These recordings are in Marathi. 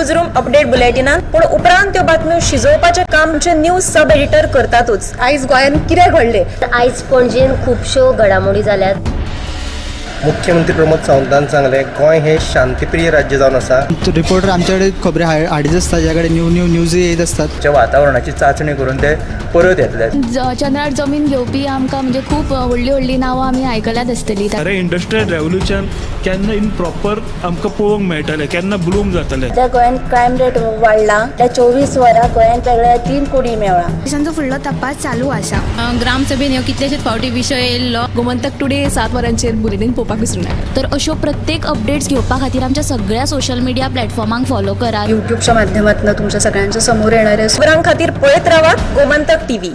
न्यूज रूम अपडेट बुलेटिनात पूण उपरांत त्यो बातम्यो शिजोवपाचें काम आमचे न्यूज सब एडिटर करतातूच। आयज गोंयांत कितें घडलें? आयज पणजेन खुबश्यो घडामोडी जाल्यात। मुख्यमंत्री प्रमोद सावंतान सांगले गोंय हे शांतीप्रिय राज्य जावन आसा। रिपोर्टर आमच्याकडे खबरी हाडीत आसता, ज्याकडे न्यूज येत असतात। वातावरणाची चाचणी करून ते परत येतले। चंद्रार जमीन घेवपी आमकां म्हणजे खूब व्हडली नांवां आमी आयकल्यात आसतली। अरे इंडस्ट्रियल रेवल्युशन केन्ना इन प्रॉपर आमकां पळोवंक मेळटलें, केन्ना ब्लूम जातलें। त्या गोंयांत क्रायम रेट वाडला। त्या 24 वरां गोंयांत वेगळ्या 3 कोटी मेळ्ळा। देशांचो फुडलो तपास चालू आसा। ग्रामसभेन ह्यो कितलेशेच फावटी विशय येयल्लो। गोमंतक टुडे 7 वरांचेर बुलेटिन पळोवपाक विसरूं नाका। तर अश्यो प्रत्येक अपडेट्स घेवपा खातीर आमच्या सगळ्या सोशल मिडिया प्लॅटफॉर्मांक फॉलो करात। युट्यूबच्या माध्यमातून तुमच्या सगळ्यांच्या समोर येणारे खबरां खातीर पळयत रावात गोमंतक टीव्ही।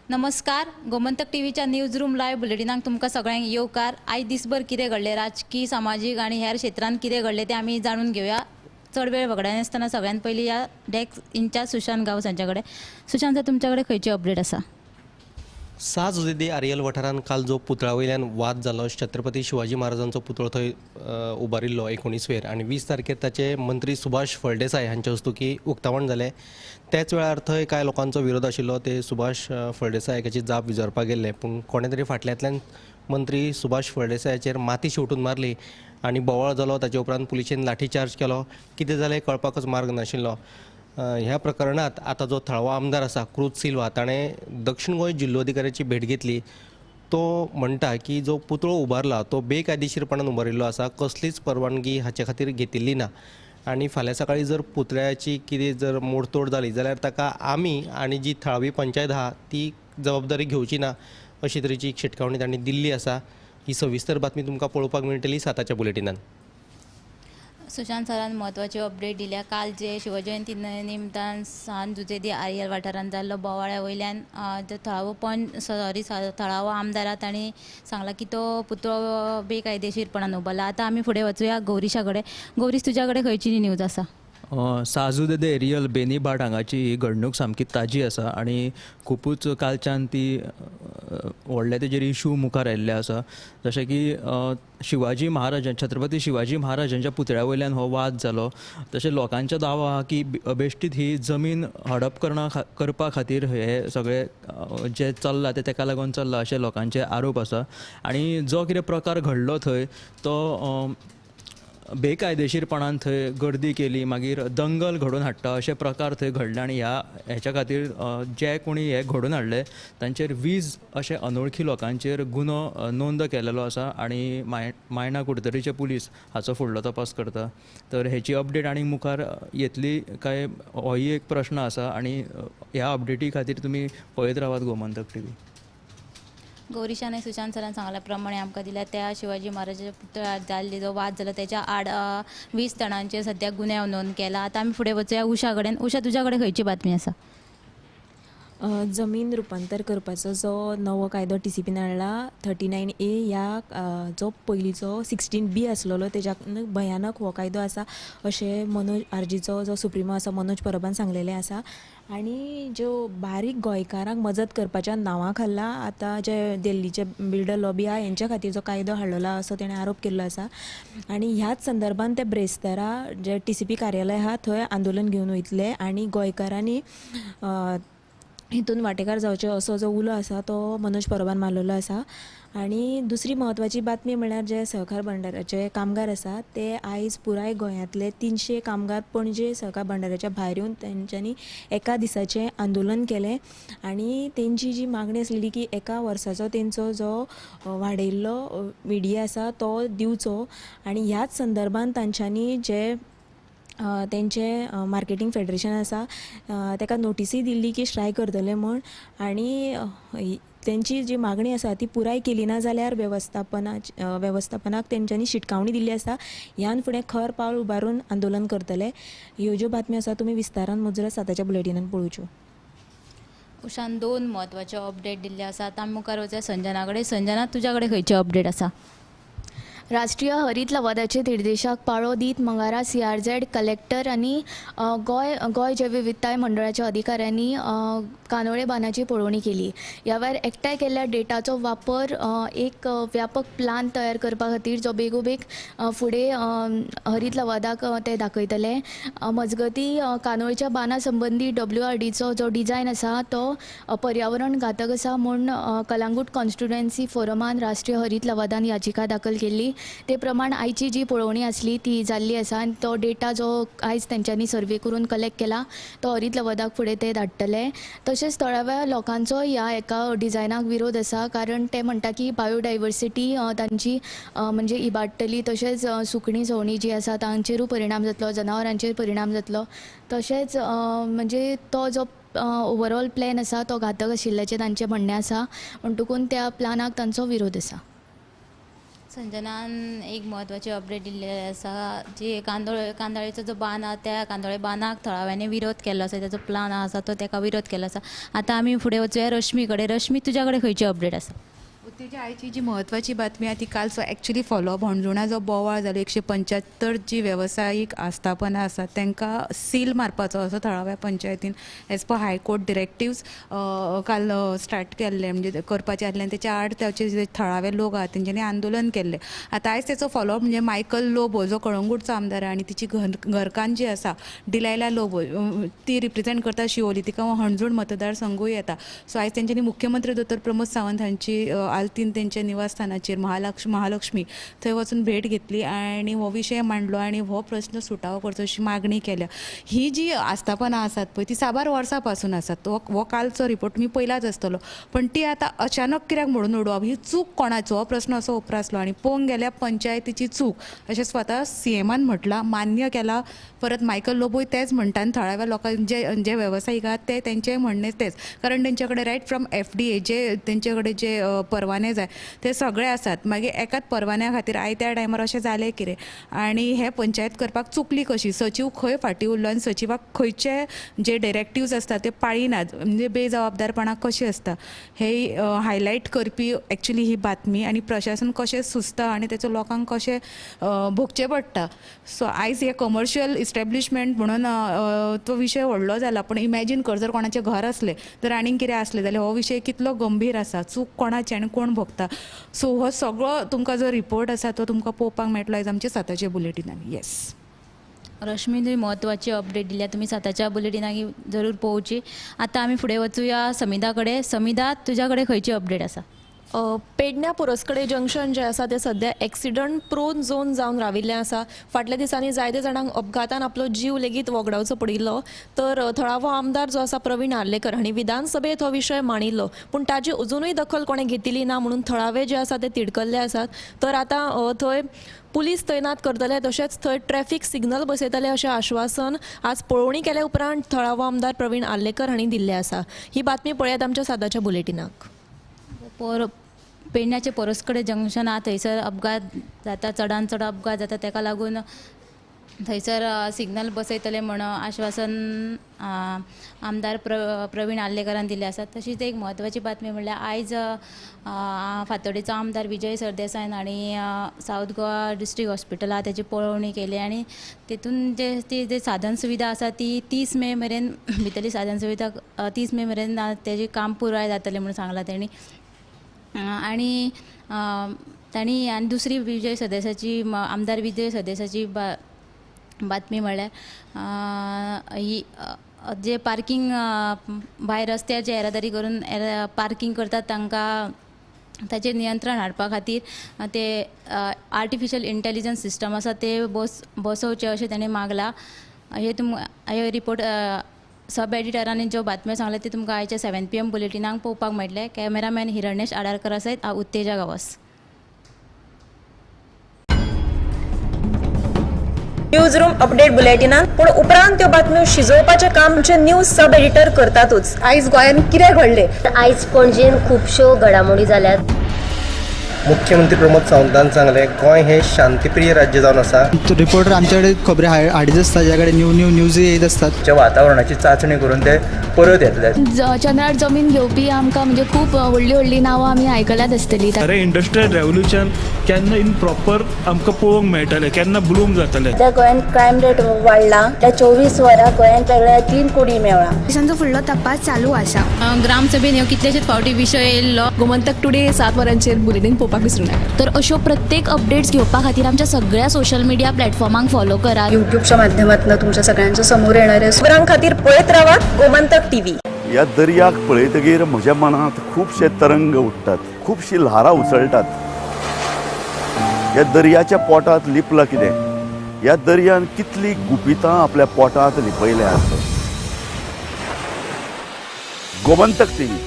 नमस्कार, गोमंतक टीव्हीच्या न्यूज रूम लायव्ह बुलेटिनाक तुमकां सगळ्यांक येवकार। आयज दिसभर कितें घडलें, राजकीय सामाजीक आनी हेर क्षेत्रांत कितें घडलें तें आमी जाणून घेवया। चड वेळ वगडाय नासतना सगळ्यांत पयलीं ह्या डेस्क इंचार्ज सुशांत गांवस हांच्या कडेन। सुशांत, तुमच्या कडेन खंयची अपडेट आसा? साजुदेदी आर्यल वाठारांत काल जो पुतळा वयल्यान वाद जालो, छत्रपती शिवाजी महाराजांचो पुतळो थंय उबारिल्लो 19वेर आनी 20 तारखेर ताचे मंत्री सुभाष फळदेसाय हांचे हस्तुकी उक्तावण जालें। त्याच वेळार थंय कांय लोकांचो विरोध आशिल्लो। ते सुभाष फळदेसाय हाची जाप विचारपाक गेल्ले, पूण कोणे तरी फाटल्यांतल्यान मंत्री सुभाष फळदेसायाचेर माती शेवटून मारली आनी बोवाळ जालो। ताचे उपरांत पुलिशेन लाठीचार्ज केलो। कितें जालें कळपाकच मार्ग नाशिल्लो। ह्या प्रकरणात आता जो थळावो आमदार आसा क्रूज सिल्वा ताणें दक्षिण गोंय जिल्लोधिकाऱ्याची भेट घेतली। तो म्हणटा की जो पुतळो उबारला तो बेकायदेशीरपणान उबारिल्लो आसा, कसलीच परवानगी हाचे खातीर घेतिल्ली ना आनी फाल्यां सकाळीं जर पुतळ्याची कितें जर मोडतोड जाली जाल्यार ताका आमी आनी जी थळावी पंचायत आहा ती जबाबदारी घेवची ना, अशी तरेची एक शिटकावणी तांणी दिल्ली आसा। ही सविस्तर बातमी तुमकां पळोवपाक मेळटली 7च्या बुलेटिनान। सुशांत सरान म्हत्वाची अपडेट दिल्या। काल जे शिवजयंती निमतान साजुदेदी आर्यल वाठारांत जाल्लो बोवाळ्या वयल्यान थळावो आमदारा तांणी सांगला की तो पुतळो बेकायदेशीरपणान उबारला। आतां आमी फुडें वचुया गौरीशा कडेन। गौरीश, तुज्या कडेन खंयची न्यूज आसा? साजुदेदी एरियल बेनीबाट हांगाची ही घडणूक सामकी ताजी आसा आनी खुबूच कालच्यान ती व्हडले तेजेर इशू मुखार आयिल्ले आसा। जशें की शिवाजी महाराज, छत्रपती शिवाजी महाराजांच्या पुतळ्या वयल्यान हो वाद जालो। तशें लोकांचो दावो आहा की बेश्टीत ही जमीन हडप करपा खातीर हे सगळे जे चल्ला ते ताका लागून चल्ला अशे लोकांचे आरोप आसा। आनी जो कितें प्रकार घडलो थंय तो बेकायदेशीरपणान थंय गर्दी केली, मागीर दंगल घडोवन हाडटा अशे प्रकार थंय घडले आनी हेच्या खातीर जे कोणी हे घडोवन हाडले तांचेर 20 अशे अनवळखी लोकांचेर गुन्हो नोंद केलेलो आसा आनी मायणा कुडतरीचे पुलीस हाचो फुडलो तपास करता। तर हेची अपडेट आनी मुखार येतली काय होय एक प्रश्न आसा आनी ह्या अपडेटी खातीर तुमी पळयत रावात गोमंतक टीव्ही। गौरीशाने सुशांत सरान सांगल्या प्रमाणे आमकां दिल्या त्या शिवाजी महाराजाच्या पुतळ्यात जाल्ली जो वाद जालो त्याच्या आड 20 जाणांचेर सद्याक गुन्यांव नोंद केला। आतां आमी फुडें वचुया उशा कडेन। उशा, तुज्या कडेन खंयची बातमी आसा? जमीन रुपांतर करपाचो जो नवो कायदो TCPन हाडला 39A ह्या जो पयलींचो 16B आसलेलो तेज्यान भयानक हो कायदो आसा अशें मनोज आरजीचो जो सुप्रिमो आसा मनोज परबान सांगलेलें आसा। आनी ज्यो बारीक गोंयकारांक मजत करपाच्या नांवा खाला आतां जे दिल्लीचे बिल्डर लॉबी आहा हेंच्या खातीर जो कायदो हाडलेलो असो तेणें आरोप केल्लो आसा। आनी ह्याच संदर्भान ते ब्रेस्तारा जे TCP कार्यालय आहा थंय आंदोलन घेवन वयतले आनी गोंयकारांनी हितून वांटेकार जावचे असो जो उलो आसा तो मनोज परबान मारलेलो आसा। आनी दुसरी म्हत्वाची बातमी म्हळ्यार जे सहकार भंडाराचे कामगार आसा ते आयज पुराय गोंयांतले 300 कामगार पणजे सहकार भंडाराच्या भायर येवन तेंच्यांनी एका दिसाचें आंदोलन केलें आनी तेंची जी मागणी आसलेली की एका वर्साचो तेंचो जो वाडयल्लो VDA आसा तो दिवचो आनी ह्याच संदर्भान तांच्यांनी जे तेंचे मार्केटिंग फेडरेशन आसा ताका नोटिसूय दिल्ली की स्ट्रायक करतले म्हूण। आनी तेंची जी मागणी आसा ती पुराय केली ना जाल्यार वेवस्थापनाक तेंच्यांनी शिटकावणी दिल्ली आसा। ह्यान फुडें खर पावल उबारून आंदोलन करतले। ह्यो ज्यो बातम्यो आसा तुमी विस्तारान मुजरत 7च्या बुलेटिनान पळोवच्यो। उशान 2 म्हत्वाच्यो अपडेट दिल्ले आसा। आतां मुखार वचूया संजना कडेन। संजना, तुज्या कडेन खंयची अपडेट आसा? राष्ट्रीय हरीत लवादाचे निर्देशाक पाळो दीत मंगळारा CRZ कलेक्टर आनी गोय जैव विविधताय मंडळाच्या अधिकाऱ्यांनी कानोळे बांदाची पळोवणी केली. ह्या वेळार एकठांय केल्ल्या डेटाचो वापर एक व्यापक प्लान तयार करपा खातीर जो बेगोबेग फुडें हरीत लवादाक ते दाखयतले. मजगती कानोळेच्या बांदा संबंदी WRDचो जो डिझायन आसा तो पर्यावरण घातक आसा म्हूण कलांगूट कॉन्स्टिट्युएन्सी फोरमान राष्ट्रीय हरीत लवादान याचिका दाखल केल्ली. ते प्रमाण आयची जी पळोवणी आसली ती जाल्ली आसा आनी तो डेटा जो आयज तेंच्यांनी सर्वे करून कलेक्ट केला तो हरीत लवादाक फुडें ते धाडटले. तशेंच थळाव्या लोकांचो ह्या एका डिझायनाक विरोध आसा कारण ते म्हणटा की बायोडायवर्सिटी तांची म्हणजे इबाडटली. तशेंच सुकणी सवणी जी आसा तांचेरूय परिणाम जातलो, जनावरांचेर परिणाम जातलो. तशेंच म्हणजे तो जो ओवरऑल प्लॅन आसा तो घातक आशिल्ल्याचें तांचें म्हणणें आसा. म्हणटकून त्या प्लानाक तांचो विरोध आसा. संजनान एक म्हत्वाची अपडेट दिल्ली आसा जी कांदळेचो जो बांद आसा त्या कांदळे बांदाक थळाव्यांनी विरोध केल्लो आसा. ताचो प्लान आसा तो ताका विरोध केल्लो आसा. आतां आमी फुडें वचूया रश्मी कडेन. रश्मी, तुज्या कडेन खंयची अपडेट आसा? उत्तेजा आयची जी म्हत्वाची बातमी आहे ती कालचो एक्चुअली फॉलोअप होंडजुणा जो बोवाळ जालो 175 जी वेवसायीक आस्थापनां आसात तांकां सील मारपाचो असो थळाव्या पंचायतीन एज पर हायकोर्ट डिरेक्टिव्स काल स्टार्ट केल्ले म्हणजे करपाचें आसलें. तेच्या आड ताचे जे थळावे लोक आहात तेंच्यांनी आंदोलन केल्लें. आतां आयज तेचो फॉलोअप म्हणजे मायकल लोबो जो कळंगूटचो आमदार आनी तिची घरकान्न जी आसा डिलायला लोबो ती रिप्रेझेंट करता शिवोली, तिका हणजूण मतदारसंघूय येता. सो आयज तेंच्यांनी मुख्यमंत्री दोतोर प्रमोद सावंत हांची आल्तीन तेंच्या निवासस्थानाचेर महालक्ष्मी थंय वचून भेट घेतली आनी हो विशय मांडलो आनी हो प्रश्न सुटावो करचो अशी मागणी केल्या. ही जी आस्थापनां आसात पळय ती साबार वर्सां पासून आसात. हो कालचो रिपोर्ट मी पयलाच आसतलो पण ती आतां अचानक कित्याक म्हणून उडोवप, ही चूक कोणाचो हो प्रश्न असो उपरासलो आनी पळोवंक गेल्यार पंचायतीची चूक अशें स्वता CMान म्हटलां, मान्य केला. परत मायकल लोबोय तेच म्हणटा आनी थळाव्या लोकांक जे वेवसायीक आहात ते तेंचेय म्हणणे तेच, कारण तेंचे कडेन रायट फ्रॉम FDA जे तेंचे कडेन जे परवाने जाय ते सगळे आसात. मागीर एकाच परवान्या खातीर आयत्या टायमार अशें जालें कितें आनी हे पंचायत करपाक चुकली कशी, सचीव खंय फाटीं उरलो आनी सचिवाक खंयचे जे डिरेक्टिव्स आसता ते पाळिनात, म्हणजे बेजबाबदारपणां कशी आसता हे हायलायट करपी एक्चुअली ही बातमी. आनी प्रशासन कशें सुचता आनी तेचो लोकांक कशें भोगचें पडटा. सो आयज हे कमर्शियल इस्टॅब्लिशमेंट म्हणून तो विशय व्हडलो जाला. पण इमॅजीन कर जर कोणाचें घर आसलें तर आनीक कितें आसलें जाल्यार हो विशय कितलो गंभीर आसा, चूक कोणाची आनी कोण भोगता. सो हो सगळो तुमकां जो रिपोर्ट आसा तो तुमकां पळोवपाक मेळटलो आयज आमच्या 7च्या बुलेटिनान. येस रश्मी, तुमी म्हत्वाची अपडेट दिल्या. तुमी 7च्या बुलेटिनाक जरूर पळोवची. आतां आमी फुडें वचूया समिधा कडेन. समिधा, तुज्या कडेन खंयची अपडेट आसा? पेडण्या पुरस्कडे जंक्शन जे आसा ते सध्या एक्सिडंट प्रोन झोन जावन राविल्लें आसा. फाटल्या दिसांनी जायते जाणांक अपघातान आपलो जीव लेगीत वगडावचो पडिल्लो. तर थळावो आमदार जो आसा प्रवीण आर्लेकर हांणी विधानसभेत हो विशय मांडिल्लो पूण ताजी अजुनूय दखल कोणें घेतिल्ली ना म्हणून थळावे जे आसा ते तिडकल्ले आसात. तर आतां थंय पुलीस तैनात करतले तशेंच थंय ट्रॅफिक सिग्नल बसयतले अशें आश्वासन आज पळोवणी केल्या उपरांत थळावो आमदार प्रवीण आर्लेकर हांणी दिल्लें आसा. ही बातमी पळयात आमच्या 7च्या बुलेटिनाक. पेडण्याचे परसकडे जंक्शन आहा थंयसर अपघात जाता, चडान चड अपघात जाता. ताका लागून थंयसर सिग्नल बसयतले म्हण आश्वासन आमदार प्रवीण आर्लेकरान दिलें आसा. तशीच एक म्हत्वाची बातमी म्हणल्यार आयज फातोडेचो आमदार विजय सरदेसायन हांणी सावथ गोवा डिस्ट्रिक्ट हॉस्पिटल आहा तेजी पळोवणी केली आनी तेतून जे साधन सुविधा आसा ती 30 मे मेरेन भितरली साधन सुविधा 30 मे मेरेन तेजें काम पुराय जातलें म्हणून सांगलां तेणी. आनी तांणी आनी दुसरी विजय सरदेसाची आमदार विजय सरदेसाची बातमी म्हणल्यार ही जे पार्किंग भायर रस्त्यार जे येरादारी करून पार्किंग करतात तांकां ताचेर नियंत्रण हाडपा खातीर ते आर्टिफिशियल इंटेलिजन्स सिस्टम आसा ते बसोवचे अशें ताणें मागलां. हे रिपोर्ट सब एडिटरांनी ज्यो बातम्यो सांगल्या ते तुमकां आयच्या 7 PM बुलेटिनाक पळोवपाक मेळटले. कॅमेरामॅन हिरण्येश आडारकरा सयत हांव उत्तेजा गावस. न्यूज रूम अपडेट बुलेटिनान पूण उपरांत त्यो बातम्यो शिजोवपाचें काम आमचे न्यूज सब एडिटर करतातूच. आयज गोंयान कितें घडलें? आयज पणजेन खुबश्यो घडामोडी जाल्यात. मुख्यमंत्री प्रमोद सावंतान सांगले गोंय हे शांतीप्रिय राज्य जावन आसा. रिपोर्टर आमच्याकडे खबरी हाडीत असतात ज्याकडे न्यूज येत असतात. वातावरणाची चाचणी करून ते परत येतले. चंद्रार जमीन घेवपी आमकां म्हणजे खूप व्हडली नांवां आमी आयकल्यात आसतली. अरे इंडस्ट्रियल रेव्होल्युशन केन्ना इन प्रॉपर आमकां पळोवंक मेळटलें, केन्ना ब्लूम जातलें. त्या गोंयान क्रायम रेट वाडला. त्या 24 वरां गोंयान वेगळ्या 3 कुडी मेळ्ळा. देशांचो फुडलो तपास चालू आसा. ग्रामसभेन ह्यो कितलेशेच फावटी विशय येयल्लो. गोमंतक टुडे 7 वरांचेर बुलेटीन पळोवपाक विसरूं नाका. तर अश्यो प्रत्येक अपडेट्स घेवपा खातीर आमच्या सगळ्या सोशल मिडिया प्लॅटफॉर्मांक फॉलो करा. युट्यूबच्या माध्यमातून तुमच्या सगळ्यांच्या समोर येणाऱ्या खबरां खातीर पळयत रावा गोमंतक टीव्ही. ह्या दर्याक पळयतकीर म्हज्या मनांत खुबशे तरंग उठटात, खुबशी ल्हारां उसळटात. ह्या दर्याच्या पोटांत लिपलां कितें? ह्या दर्यान कितली गुपितां आपल्या पोटांत लिपयल्यात. गोमंतक टीव्ही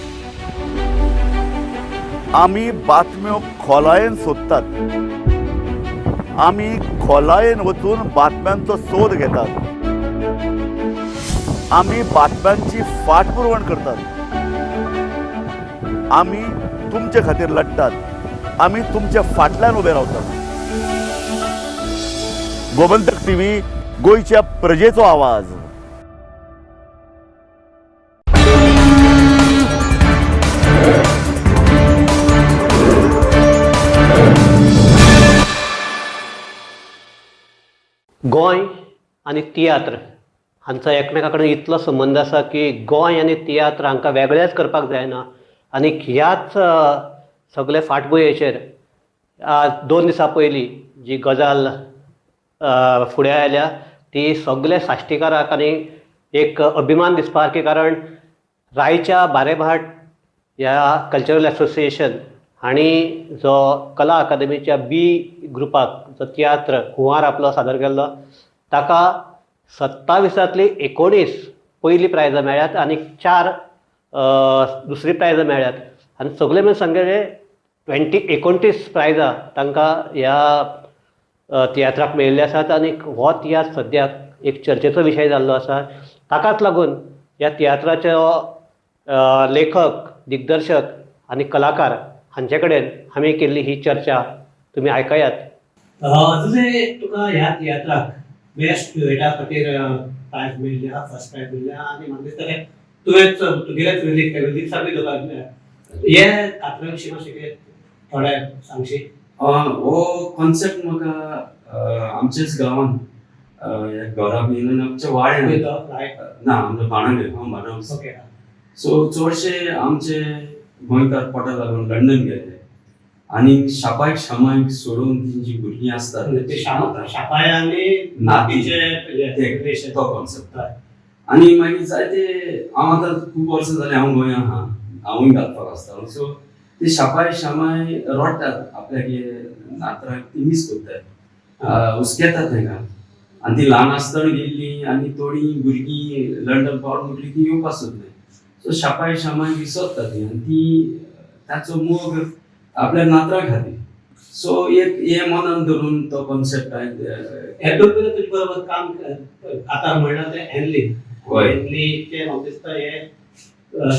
आमी बातम्यो खोलायेन सोदतात. आमी खोलायेन वचून बातम्यांचो सोद घेतात. आमी बातम्यांची फाटपुरवण करतात. आमी तुमचे खातीर लढटात. आमी तुमच्या फाटल्यान उबे रावतात. गोमंतक टीव्ही गोंयच्या प्रजेचो आवाज. गोंय आनी तियात्र हांचो एकमेका कडेन इतलो संबंद आसा की गोंय आनी तियात्र हांकां वेगळेंच करपाक जायना. आनी ह्याच सगळे फाटभुंयेचेर 2 दिसां पयलीं जी गजाल फुडें आयल्या ती सगळे साश्टीकाराक आनी एक अभिमान दिसपा सारकी. कारण रायच्या बारेभाट ह्या कल्चरल एसोसिएशन हांणी जो कला अकादमीच्या बी ग्रुपाक जो तियात्र हुंवार आपलो सादर केल्लो ताका 27 19 पयली प्रायजां मेळ्ळ्यात आनी 4 दुसरी प्रायजां मेळ्ळ्यात. आनी सगळे मेळून सांगले 29 प्रायजां तांकां ह्या तियात्राक मेळिल्ली आसात. आनी हो तियात्र सद्याक एक चर्चेचो विशय जाल्लो आसा. ताकाच लागून ह्या तियात्राचो लेखक, दिग्दर्शक आनी कलाकार हांचे कडेन आमी केल्ली ही चर्चा तुमी आयकयात. तुका ह्या तियात्राक बेस्ट पिरियडा खातीर प्रायज मेळिल्ली आहा, फर्स्ट प्रायज मेळिल्ली आहा. आनी म्हाका दिसता तुवेंच तुगेलेच वेळीक सारकी तुका हे कात्रा विशीं मातशें कितें थोडें सांगशी. हो कॉन्सेप्ट म्हाका आमच्याच गांवांत घरा बीन आमच्या वाड्यान ना आमच्या बाणावले सो चडशे आमचे गोंयकार पोटा लागून लंडन गेले आनी शापायक शामायक सोडून जी भुरगीं असतात तो कॉन्सेप्ट. आनी मागीर जायते हांव आतां खूब वर्सां जालीं हांव गोंयांत आहा, हांवूय घालपाक आसता. सो ते शापाय शामाय रडटात आपल्याक नात्राक ती मिस करतात, हुस्केतात तांकां. आनी ती ल्हान आसतना गेल्लीं आनी थोडीं भुरगीं लंडन पावल म्हटली ती येवपाक सोदनाय. सो शापाय शामाय विसरता ती आनी ती ताचो मोग आपल्या नात्रा खातीर. सो एक हे मनान धरून तो कॉन्सेप्ट तुजे बरोबर काम आतां म्हणटा तें हॅनली हॅनलीचे म्हाका दिसता हे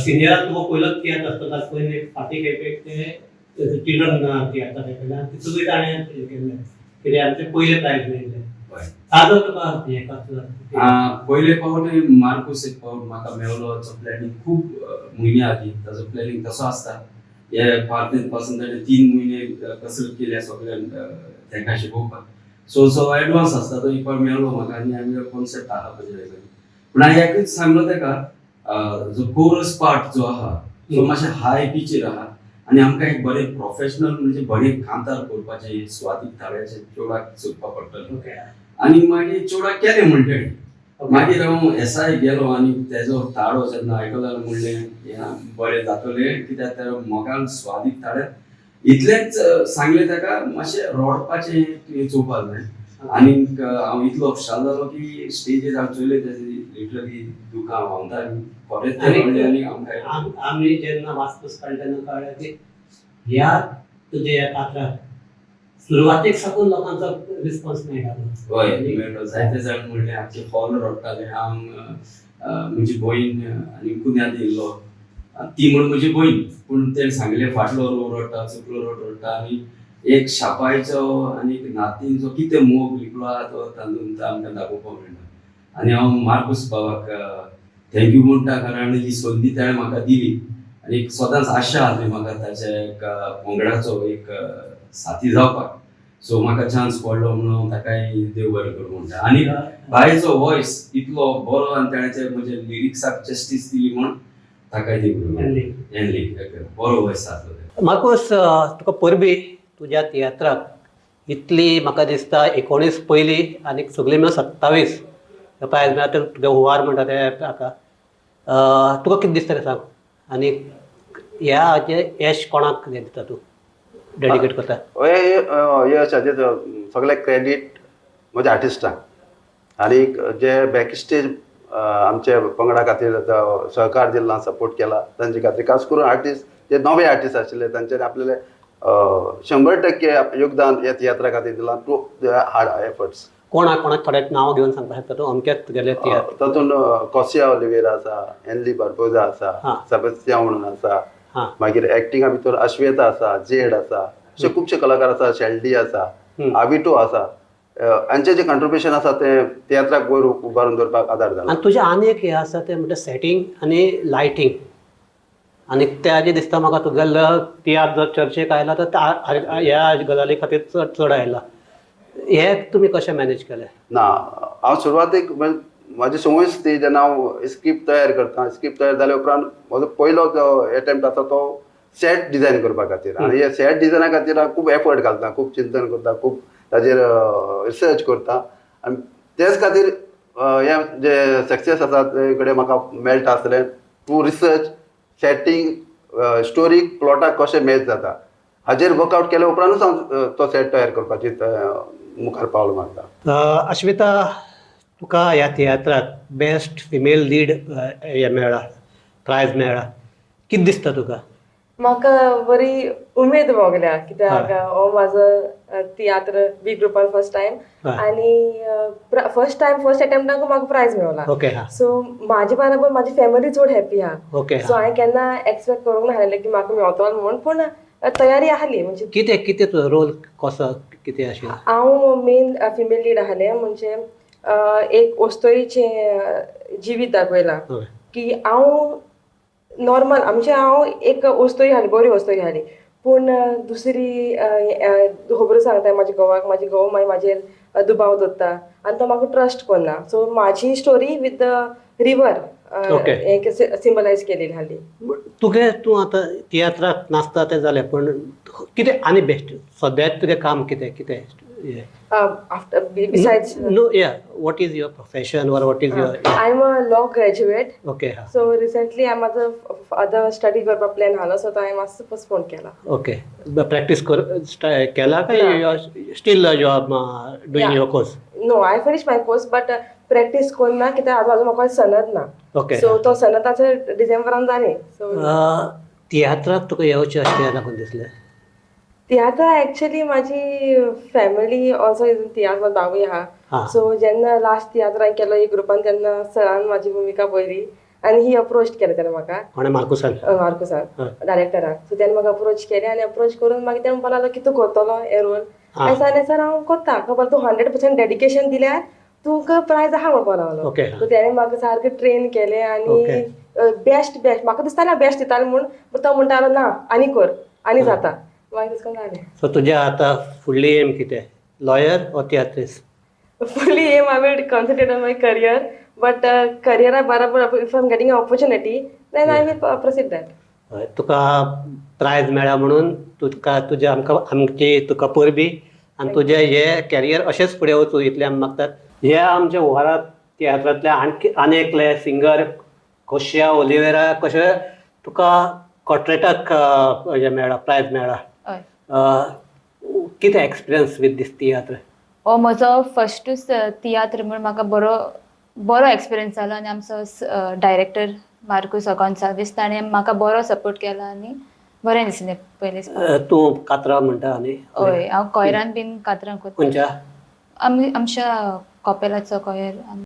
सिनियरान तुका पयलोच तियात्र आसता ताचे पयलीं फाटीं खेपेक ते चिल्ड्रन तियात्र केलें तितूंतूय ताणें केल्लें कित्याक आमचे पयले प्रायज मेळिल्ले. ताजो तुका पयले फावट मार्कूस एक फावट म्हाका मेळ्ळो. ताचो प्लॅनिंग खूब म्हयने आदी ताचो प्लॅनिंग तसो आसता. हे पासून ताणें 3 म्हयने कसरत केल्या सगळ्यांक तांकां शिकोवपाक. सो एडवान्स आसता तो एक फावट मेळ्ळो म्हाका आनी आमी कॉन्सेप्ट आहा पळय. पूण हांवें एकूच सांगलो ताका जो कोरस पार्ट जो आहा तो मातशें हाय पिचीर आहा आनी आमकां एक बरें प्रोफेशनल म्हणजे बरें कांतार करपाचें स्वातीक थाळ्याचें चेडवाक सोदपाक पडटलें. आनी मागीर चेडवाक केलें म्हणटलें. मागीर हांव एसआय गेलो आनी तेजो ताळो जेन्ना आयकलो जाल्यार म्हणलें बरें जातलें कित्याक त्या मोगान स्वादीक थाळ्याक इतलेंच सांगलें ताका मातशें रडपाचें तुवें चोवपाक जाय. आनी हांव इतलो हुशार जालो की स्टेजीर हांव चोयलें तेजी लिटरली दुकां व्हांवता खरेंच आनी आमकां आमी जेन्ना वाचपूस काडले तेन्ना कळ्ळें की ह्या तुजे ह्या कात्राक सुरवातेक साकून लोकांचो रिस्पॉन्स मेळटालो. हय मेळटलो. जायते जाण म्हणलें आमचे हॉल रडटाले. हांव म्हजी भयण आनी कुन्याद येयल्लो ती म्हणून म्हजी भयण, पूण तेणें सांगलें फाटलो रोड रडटा, चुकलो रोड रडटा, आनी एक शापायचो आनी एक नातींचो कितें मोग लिपलो तो तातूंत आमकां दाखोवपाक मेळटा. आनी हांव मार्कूस बाबाक थँक्यू म्हणटा, कारण ही संदी ताणें म्हाका दिली आनी सदांच आशा आसली म्हाका ताच्या एक पंगडाचो एक साथी जावपाक. सो म्हाका चान्स पडलो म्हणून ताकाय देव बरें करूं म्हणटा. आनी बायचो वॉयस इतलो बरो आनी ताणें म्हजे लिरिक्साक जस्टीस दिली म्हण ताकाय देव बरें बरो वॉयस आसलो. मार्कोस, तुका परबी तुज्या तियात्राक इतली म्हाका दिसता 19 पयली आनी सगळी मेळून 27 प्रायज मेळटा. तुगे हुवार म्हणटा ते हाका तुका कितें दिसता रे सांग? आनी ह्या हाचें यश कोणाक दिता तूं, डेडिकेट करता? यशाचें सगळें क्रेडीट म्हज्या आर्टिस्टांक आनी जे बॅक स्टेज आमचे पंगडा खातीर सहकार दिला, सपोर्ट केला तांचे खातीर. खास करून आर्टिस्ट जे नवे आर्टिस्ट आशिल्ले तांच्यानी आपलें 100% योगदान ह्या तियात्रा खातीर दिलां टू हार्ड एफर्ट्स. कोणाक थोडे नांव घेवन सांगपाक शकता तूं? अमकेच तुगेले तियात्र तातूंत कोसिया ओलिवेरा आसा, एनली बार्बोजा आसा, सेबेस्टियान म्हणून आसा, मागीर एक्टिंगा भितर अश्वेता आसा, जेड आसा, अशे खुबशे कलाकार आसा, शेल्डी आसा, आविटो आसा. हांचें जें कंट्रिब्युशन आसा तें तियात्राक वयर उबारून दवरपाक आदार जाला. आनी तुजें आनी एक हें आसा तें म्हणटा सेटींग आनी लायटींग. आनी ते हाजें दिसता म्हाका तुगेलो तियात्र जर चर्चेक आयला तर ह्या गजाली खातीर चड आयला. हे तुमी कशें मॅनेज केलें? ना, हांव सुरवातेक म्हाजी संवयच ती जेन्ना हांव स्क्रिप्ट तयार करता, स्क्रिप्ट तयार जाल्या उपरांत म्हजो पयलो जो एटेम्प्ट आसा तो सेट डिझायन करपा खातीर. आनी हे सेट डिझायना खातीर हांव खूब एफर्ट घालता, खूब चिंतन करता, खूब ताजेर रिसर्च करता. आनी तेच खातीर हे जे सक्सेस आसा ते कडेन म्हाका मेळटा आसलें टू रिसर्च, सेटींग, स्टोरी, प्लॉटाक कशें मॅच जाता हाजेर वर्कआवट केल्या उपरांतूच हांव तो सेट तयार करपाची मुखार पावल मारता. अश्विता, तुका ह्या तियात्राक बेस्ट फिमेल लीड हे मेळ्ळा, प्रायज मेळ्ळा. कितें दिसता तुका? म्हाका बरी उमेद भोगल्या, कित्याक हो म्हाजो तियात्र बी ग्रुपान फर्स्ट टायम आनी फर्स्ट अटेम्प्टाक म्हाका प्रायज मेळ्ळा. सो म्हाजे बरोबर म्हाजी फॅमिली चड हॅपी आहा. सो हांवें केन्ना एक्सपेक्ट करूंक नाहलें की म्हाका मेळटलो म्हणून, पूण तयारी आहली. म्हणजे कितें तुजो रोल कसो कितें आशिल्लो? हांव मेन फिमेल लीड आहलें. म्हणजे एक ओस्तोरीचें जिवीत दाखयलां की हांव नॉर्मल हांव एक वस्तूय हाली, बरी वस्तूय हाली, पूण दुसरी खबरो सांगता म्हाज्या घोवाक, म्हाजी घोव मागीर म्हाजेर दुबाव दवरता आनी तो म्हाका ट्रस्ट करना. सो म्हाजी स्टोरी विथ द रिवर एक सिंबलायज केलेली हाली. तूं आतां तियात्राक नाचता तें जालें, पूण कितें आनी बेस्ट सद्याक तुजें काम कितें? After besides what is your profession or what is your? I'm a law graduate. Okay. So recently I'm other study करपा प्लॅन आलो, सो तो हांवें मातसो पोस्टपोन केला. ओके. प्रॅक्टीस केला काय you are still you are doing your course? No, I finish my course but practice करना कित्याक आजून म्हाका सनद ना. ओके. सो तो सनदाचो डिसेंबरान जालें. सो तियात्राक तुका येवचें अशें लागून दिसलें? तियात्र एक्चुअली म्हाजी फॅमिली ऑल्सो तियात्र बावूय आहा. सो जेन्ना लास्ट तियात्र हांवें केलो एक ग्रुपान तेन्ना सरान म्हाजी भुमिका पळयली आनी ही अप्रोच केलें तेन्ना म्हाका. मार्कुसान डायरेक्टराक. सो तेन्ना म्हाका अप्रोच केलें आनी अप्रोच करून मागीर तें म्हणपाक लागलो की तूं करतलो हे रोल. हांवें सांगलें सर हांव करता, खबर तूं 100% डेडिकेशन दिल्यार तुका प्रायज आहा म्हणपाक लागलो. सो तेणें म्हाका सारकें ट्रेन केलें आनी बेस्ट म्हाका दिसतालें बेस्ट दितालें म्हूण, तो म्हणटालो ना आनी कर आनी जाता. सो तुज्या आतां फुडली एम कितें? लॉयर ऑर तियात्रिस्ट? फुडली aim I will concentrate on my career, but करियरा बरोबर if I am getting opportunity then I will proceed that. तुका प्रायज मेळ्ळा म्हणून तुजें आमची तुका परबी आनी तुजें हे कॅरियर अशेंच फुडें वचूं इतलें आमी मागतात. हे आमच्या ओव्हरात तियात्रांतले आनी एकले सिंगर कोशिया ओलिवेरा कशें तुका कॉर्ट्रेटाक हें मेळ्ळा, प्रायज मेळ्ळा. कितें एक्सपिरियन्स विथ दीस तियात्र? हो म्हजो फस्टूच तियात्र म्हणून म्हाका बरो एक्सपिरियन्स जालो आनी आमचो डायरेक्टर मार्कूस गोन्साल्वीस ताणें म्हाका बरो सपोर्ट केला आनी बरें दिसलें पयलीं. तूं कातरां म्हणटा न्ही? हय, हांव कोयरान बीन कातरां करता. खंयच्या? आमच्या कॉपेलाचो कोयर.